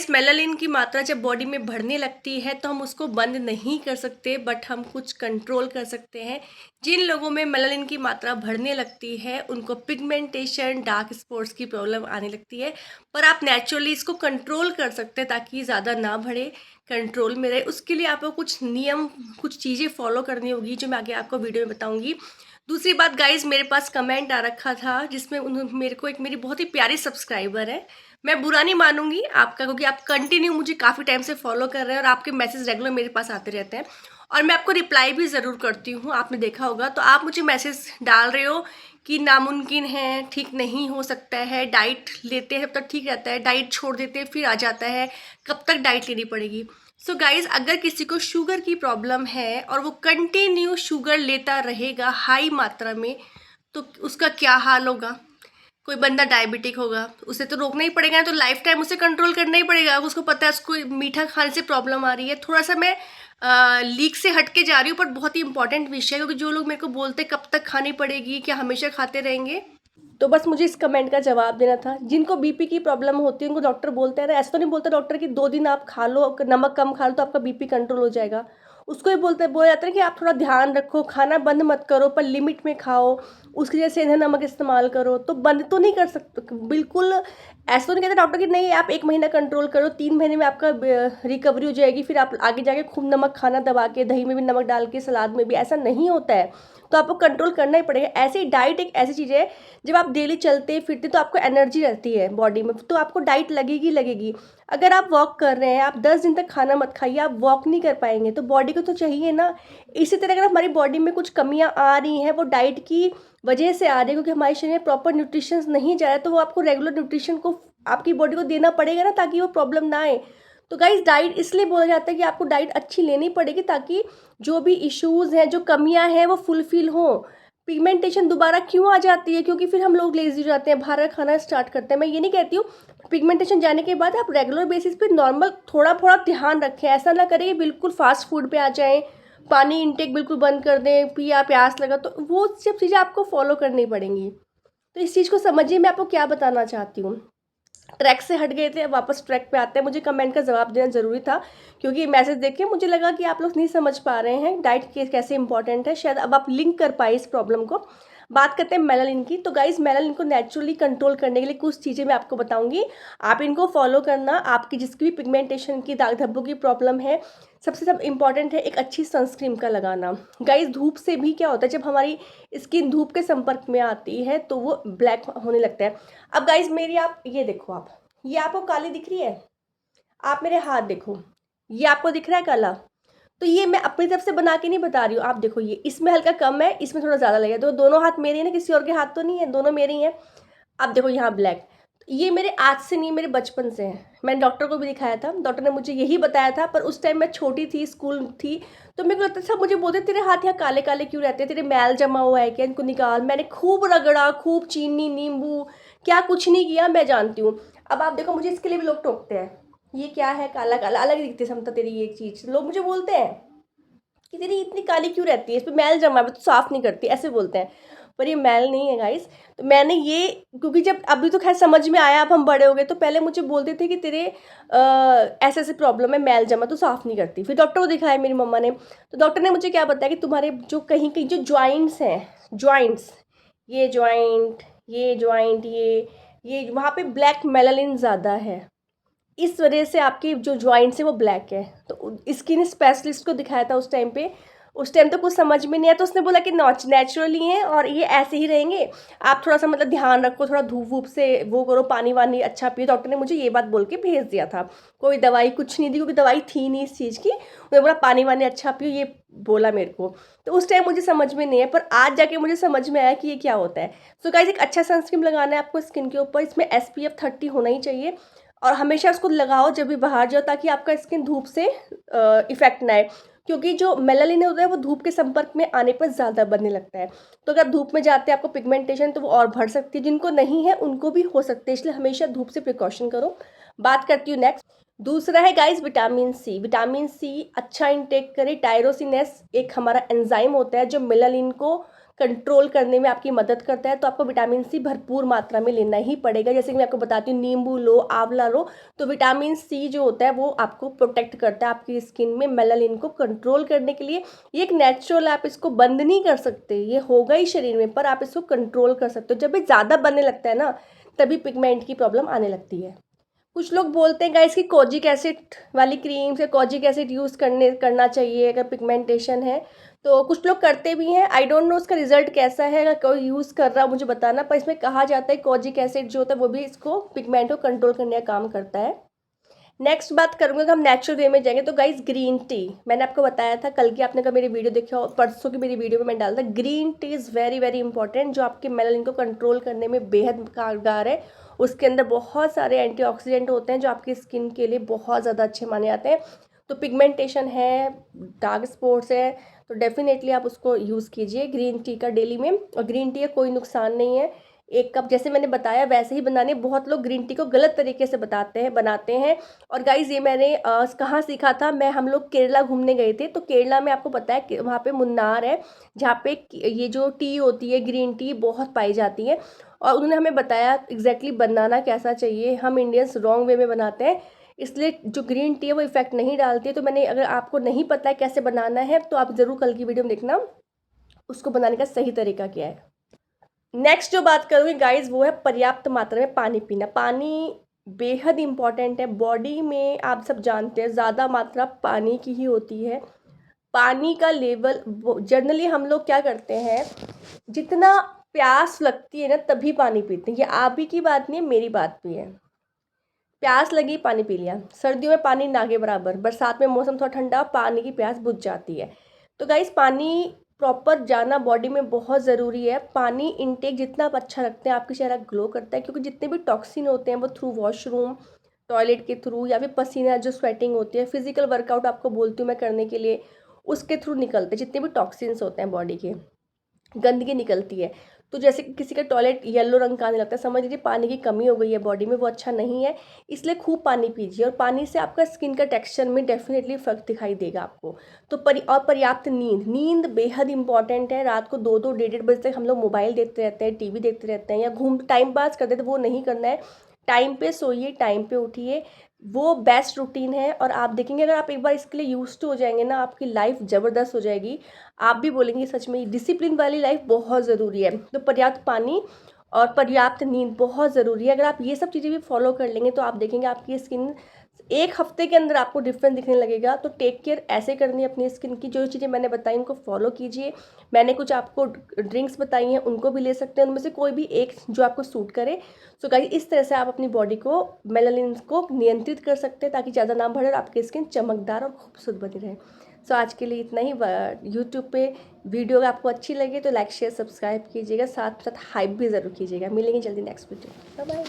इस मेलानिन की मात्रा जब बॉडी में बढ़ने लगती है तो हम उसको बंद नहीं कर सकते, बट हम कुछ कंट्रोल कर सकते हैं। जिन लोगों में मेलानिन की मात्रा बढ़ने लगती है उनको पिगमेंटेशन, डार्क स्पॉट्स की प्रॉब्लम आने लगती है, पर आप नेचुरली इसको कंट्रोल कर सकते हैं ताकि ज़्यादा ना बढ़े, कंट्रोल में रहे। उसके लिए आपको कुछ नियम, कुछ चीज़ें फॉलो करनी होगी जो मैं आगे आपको वीडियो में बताऊंगी। दूसरी बात गाइज, मेरे पास कमेंट आ रखा था जिसमें मेरे को एक मेरी बहुत ही प्यारी सब्सक्राइबर है, मैं बुरा नहीं मानूंगी आपका, क्योंकि आप कंटिन्यू मुझे काफ़ी टाइम से फॉलो कर रहे हैं और आपके मैसेज रेगुलर मेरे पास आते रहते हैं और मैं आपको रिप्लाई भी ज़रूर करती हूँ, आपने देखा होगा। तो आप मुझे मैसेज डाल रहे हो कि नामुमकिन है, ठीक नहीं हो सकता है, डाइट लेते हैं तब तक ठीक रहता है, डाइट छोड़ देते हैं फिर आ जाता है, कब तक डाइट लेनी पड़ेगी। सो गाइज, अगर किसी को शुगर की प्रॉब्लम है और वो कंटिन्यू शुगर लेता रहेगा हाई मात्रा में, तो उसका क्या हाल होगा। कोई बंदा डायबिटिक होगा, उसे तो रोकना ही पड़ेगा, तो लाइफ टाइम उसे कंट्रोल करना ही पड़ेगा। उसको पता है उसको मीठा खाने से प्रॉब्लम आ रही है। थोड़ा सा मैं लीक से हट के जा रही हूँ, पर बहुत ही इंपॉर्टेंट विषय है, क्योंकि जो लोग मेरे को बोलते कब तक खानी पड़ेगी, क्या हमेशा खाते रहेंगे, तो बस मुझे इस कमेंट का जवाब देना था। जिनको बीपी की प्रॉब्लम होती है उनको डॉक्टर बोलते हैं ना, ऐसा तो नहीं बोलता डॉक्टर कि 2 दिन आप खा लो, नमक कम खा लो तो आपका बीपी कंट्रोल हो जाएगा। उसको ही बोला जाता है कि आप थोड़ा ध्यान रखो, खाना बंद मत करो पर लिमिट में खाओ, उसकी जगह सेंधा नमक इस्तेमाल करो। तो बंद तो नहीं कर सकते बिल्कुल, ऐसा तो नहीं कहते डॉक्टर कि नहीं आप 1 महीना कंट्रोल करो, 3 महीने में आपका रिकवरी हो जाएगी, फिर आप आगे जाके खूब नमक खाना दबा के, दही में भी नमक डाल के, सलाद में भी, ऐसा नहीं होता है। तो आपको कंट्रोल करना ही पड़ेगा। ऐसे ही डाइट एक ऐसी चीज़ है, जब आप डेली चलते फिरते तो आपको एनर्जी रहती है बॉडी में, तो आपको डाइट लगेगी लगेगी। अगर आप वॉक कर रहे हैं, आप 10 दिन तक खाना मत खाइए, आप वॉक नहीं कर पाएंगे, तो बॉडी को तो चाहिए ना। इसी तरह अगर हमारी बॉडी में कुछ कमियां आ रही हैं, वो डाइट की वजह से आ रही है, क्योंकि हमारे शरीर में प्रॉपर न्यूट्रिशन नहीं जा रहा है, तो वो आपको रेगुलर न्यूट्रिशन को आपकी बॉडी को देना पड़ेगा ना, ताकि वो प्रॉब्लम ना आए। तो गाइस, डाइट इसलिए बोला जाता है कि आपको डाइट अच्छी लेनी पड़ेगी, ताकि जो भी इश्यूज़ हैं, जो कमियां हैं, वो फुलफिल हों। पिगमेंटेशन दोबारा क्यों आ जाती है, क्योंकि फिर हम लोग लेजी हो जाते हैं, बाहर का खाना स्टार्ट करते हैं। मैं ये नहीं कहती हूँ, पिगमेंटेशन जाने के बाद आप रेगुलर बेसिस पे नॉर्मल थोड़ा थोड़ा ध्यान रखें, ऐसा ना करें कि बिल्कुल फास्ट फूड पे आ जाएं, पानी इंटेक बिल्कुल बंद कर दें, पिया प्यास लगा, तो वो सब चीज़ें आपको फॉलो करनी पड़ेंगी। तो इस चीज़ को समझिए मैं आपको क्या बताना चाहती हूँ। ट्रैक से हट गए थे, अब वापस ट्रैक पे आते हैं। मुझे कमेंट का जवाब देना ज़रूरी था, क्योंकि मैसेज देख के मुझे लगा कि आप लोग नहीं समझ पा रहे हैं डाइट कैसे इंपॉर्टेंट है, शायद अब आप लिंक कर पाए इस प्रॉब्लम को। बात करते हैं मेलानिन की। तो गाइस, मेलानिन को नेचुरली कंट्रोल करने के लिए कुछ चीज़ें मैं आपको बताऊंगी, आप इनको फॉलो करना। आपकी जिसकी भी पिगमेंटेशन की, दाग धब्बों की प्रॉब्लम है, सबसे सब इम्पॉर्टेंट है एक अच्छी सनस्क्रीन का लगाना। गाइस, धूप से भी क्या होता है, जब हमारी स्किन धूप के संपर्क में आती है तो वो ब्लैक होने लगता है। अब गाइस मेरी, आप ये देखो, आप ये आपको काली दिख रही है, आप मेरे हाथ देखो, ये आपको दिख रहा है काला। तो ये मैं अपनी तरफ से बना के नहीं बता रही हूँ, आप देखो, ये इसमें हल्का कम है, इसमें थोड़ा ज़्यादा लगेगा। तो दोनों हाथ मेरे हैं ना, किसी और के हाथ तो नहीं है, दोनों मेरे ही हैं। अब देखो यहाँ ब्लैक, ये मेरे आज से नहीं, मेरे बचपन से है। मैंने डॉक्टर को भी दिखाया था, डॉक्टर ने मुझे यही बताया था, पर उस टाइम मैं छोटी थी, स्कूल थी, तो मेरे को लगता था, मुझे बोलते तेरे हाथ यहाँ काले काले क्यों रहते हैं, तेरे मैल जमा हुआ है क्या, इनको निकाल। मैंने खूब रगड़ा, खूब चीनी नींबू, क्या कुछ नहीं किया, मैं जानती हूँ। अब आप देखो, मुझे इसके लिए भी लोग टोकते हैं, ये क्या है काला काला, अलग दिखती है समता तेरी ये चीज़। लोग मुझे बोलते हैं कि तेरी इतनी काली क्यों रहती है, इस पर मैल जमा है तो साफ नहीं करती, ऐसे बोलते हैं। पर ये मैल नहीं है गाइस। तो मैंने ये, क्योंकि जब अभी तो खैर समझ में आया, अब हम बड़े हो गए, तो पहले मुझे बोलते थे कि तेरे ऐसे ऐसे प्रॉब्लम है, मैल जमा तो साफ नहीं करती। फिर डॉक्टर को दिखाया मेरी मम्मा ने, तो डॉक्टर ने मुझे क्या बताया कि तुम्हारे जो कहीं कहीं जो ज्वाइंट्स हैं, ज्वाइंट्स, ये ज्वाइंट, ये ज्वाइंट, ये वहाँ पे ब्लैक मेलानिन ज़्यादा है, इस वजह से आपकी जो जॉइंट्स है वो ब्लैक है। तो स्किन स्पेशलिस्ट को दिखाया था उस टाइम पे, उस टाइम तो कुछ समझ में नहीं आया, तो उसने बोला कि नेचुरली हैं और ये ऐसे ही रहेंगे, आप थोड़ा सा मतलब ध्यान रखो, थोड़ा धूप वूप से वो करो, पानी वानी अच्छा पियो। डॉक्टर ने मुझे ये बात बोल के भेज दिया था, कोई दवाई कुछ नहीं दी, क्योंकि दवाई थी नहीं इस चीज़ की। उन्होंने बोला पानी वानी अच्छा पियो, ये बोला मेरे को। तो उस टाइम मुझे समझ में नहीं है, पर आज जाके मुझे समझ में आया कि ये क्या होता है। सो गाइस, एक अच्छा सनस्क्रीन लगाना है आपको स्किन के ऊपर, इसमें SPF 30 होना ही चाहिए, और हमेशा उसको लगाओ जब भी बाहर जाओ, ताकि आपका स्किन धूप से इफेक्ट ना आए, क्योंकि जो मेलानिन होता है वो धूप के संपर्क में आने पर ज़्यादा बनने लगता है। तो अगर धूप में जाते हैं आपको पिगमेंटेशन, तो वो और बढ़ सकती है, जिनको नहीं है उनको भी हो सकते हैं, इसलिए हमेशा धूप से प्रिकॉशन करो। बात करती हूँ नेक्स्ट, दूसरा है guys vitamin C. Vitamin C अच्छा इंटेक करें। टायरोसिनेस एक हमारा एंजाइम होता है जो मेलानिन को कंट्रोल करने में आपकी मदद करता है। तो आपको विटामिन सी भरपूर मात्रा में लेना ही पड़ेगा। जैसे कि मैं आपको बताती हूँ, नींबू लो, आंवला लो, तो विटामिन सी जो होता है वो आपको प्रोटेक्ट करता है आपकी स्किन में मेलानिन को कंट्रोल करने के लिए। ये एक नेचुरल, आप इसको बंद नहीं कर सकते, ये होगा ही शरीर में, पर आप इसको कंट्रोल कर सकते हो। जब ये ज़्यादा बनने लगता है ना, तभी पिगमेंट की प्रॉब्लम आने लगती है। कुछ लोग बोलते हैं गाइस कि कोजिक एसिड वाली क्रीम से कोजिक एसिड यूज़ करना चाहिए अगर पिगमेंटेशन है। तो कुछ लोग करते भी हैं, आई डोंट नो उसका रिजल्ट कैसा है, अगर कोई यूज़ कर रहा मुझे बताना। पर इसमें कहा जाता है कोजिक एसिड जो होता है वो भी इसको पिगमेंट को कंट्रोल करने का काम करता है। नेक्स्ट बात करूँगा कि हम नेचुरल वे में जाएंगे, तो गाइस ग्रीन टी मैंने आपको बताया था कल की, आपने कहा मेरी वीडियो देखा हो, परसों की मेरी वीडियो में मैंने डाला था। Green tea is very very important, जो आपके मेलानिन को कंट्रोल करने में बेहद कारगर है। उसके अंदर बहुत सारे एंटीऑक्सीडेंट होते हैं जो आपकी स्किन के लिए बहुत ज़्यादा अच्छे माने जाते हैं। तो पिगमेंटेशन है, डार्क स्पॉट्स है, तो डेफिनेटली आप उसको यूज़ कीजिए ग्रीन टी का डेली में। और ग्रीन टी का कोई नुकसान नहीं है। 1 कप जैसे मैंने बताया वैसे ही बनाने। बहुत लोग ग्रीन टी को गलत तरीके से बनाते हैं। और गाइज़ ये मैंने कहाँ सीखा था, हम लोग केरला घूमने गए थे। तो केरला में आपको पता है कि वहाँ पे मुन्नार है, जहाँ पे ये जो टी होती है ग्रीन टी बहुत पाई जाती है। और उन्होंने हमें बताया एग्जैक्टली बनाना कैसा चाहिए। हम इंडियंस रॉन्ग वे में बनाते हैं, इसलिए जो ग्रीन टी है वो इफेक्ट नहीं डालती है। तो मैंने, अगर आपको नहीं पता है कैसे बनाना है तो आप ज़रूर कल की वीडियो में देखना उसको बनाने का सही तरीका क्या है। नेक्स्ट जो बात करूँगी गाइज वो है पर्याप्त मात्रा में पानी पीना। पानी बेहद इम्पॉर्टेंट है बॉडी में, आप सब जानते हैं ज़्यादा मात्रा पानी की ही होती है। पानी का लेवल जनरली हम लोग क्या करते हैं, जितना प्यास लगती है ना तभी पानी पीते हैं। ये आप ही की बात नहीं है, मेरी बात भी है। प्यास लगी पानी पी लिया, सर्दियों में पानी ना के बराबर, बरसात में मौसम थोड़ा ठंडा, पानी की प्यास बुझ जाती है। तो गाइस पानी प्रॉपर जाना बॉडी में बहुत ज़रूरी है। पानी इनटेक जितना आप अच्छा रखते हैं आपका चेहरा ग्लो करता है, क्योंकि जितने भी टॉक्सिन होते हैं वो थ्रू वॉशरूम, टॉयलेट के थ्रू, या फिर पसीना जो स्वेटिंग होती है, फिजिकल वर्कआउट आपको बोलती हूँ मैं करने के लिए, उसके थ्रू निकलते हैं जितने भी टॉक्सिन्स होते हैं बॉडी के, गंदगी निकलती है। तो जैसे कि किसी का टॉयलेट येलो रंग का आने लगता है, समझ लीजिए पानी की कमी हो गई है बॉडी में, वो अच्छा नहीं है। इसलिए खूब पानी पीजिए, और पानी से आपका स्किन का टेक्सचर में डेफिनेटली फ़र्क दिखाई देगा आपको। तो पर्याप्त नींद बेहद इंपॉर्टेंट है। रात को 2-2 डेढ़-डेढ़ बजे तक हम लोग मोबाइल देखते रहते हैं, टीवी देखते रहते हैं, या टाइम पास करते हैं, तो वो नहीं करना है। टाइम पे सोइए, टाइम पे उठिए, वो बेस्ट रूटीन है। और आप देखेंगे अगर आप एक बार इसके लिए यूज्ड हो जाएंगे ना, आपकी लाइफ ज़बरदस्त हो जाएगी। आप भी बोलेंगे सच में डिसिप्लिन वाली लाइफ बहुत ज़रूरी है। तो पर्याप्त पानी और पर्याप्त नींद बहुत ज़रूरी है। अगर आप ये सब चीज़ें भी फॉलो कर लेंगे तो आप देखेंगे आपकी स्किन 1 हफ्ते के अंदर आपको डिफरेंस दिखने लगेगा। तो टेक केयर ऐसे करनी है अपनी स्किन की, जो चीज़ें मैंने बताई उनको फॉलो कीजिए। मैंने कुछ आपको ड्रिंक्स बताई हैं, उनको भी ले सकते हैं, उनमें से कोई भी एक जो आपको सूट करे। सो गाइस इस तरह से आप अपनी बॉडी को, मेलानिन को नियंत्रित कर सकते हैं, ताकि ज़्यादा ना बढ़े और आपकी स्किन चमकदार और खूबसूरत बनी रहे। सो आज के लिए इतना ही। यूट्यूब पे वीडियो अगर आपको अच्छी लगे तो लाइक शेयर सब्सक्राइब कीजिएगा, साथ साथ हाइप भी ज़रूर कीजिएगा। मिलेंगे जल्दी नेक्स्ट वीडियो। Bye bye.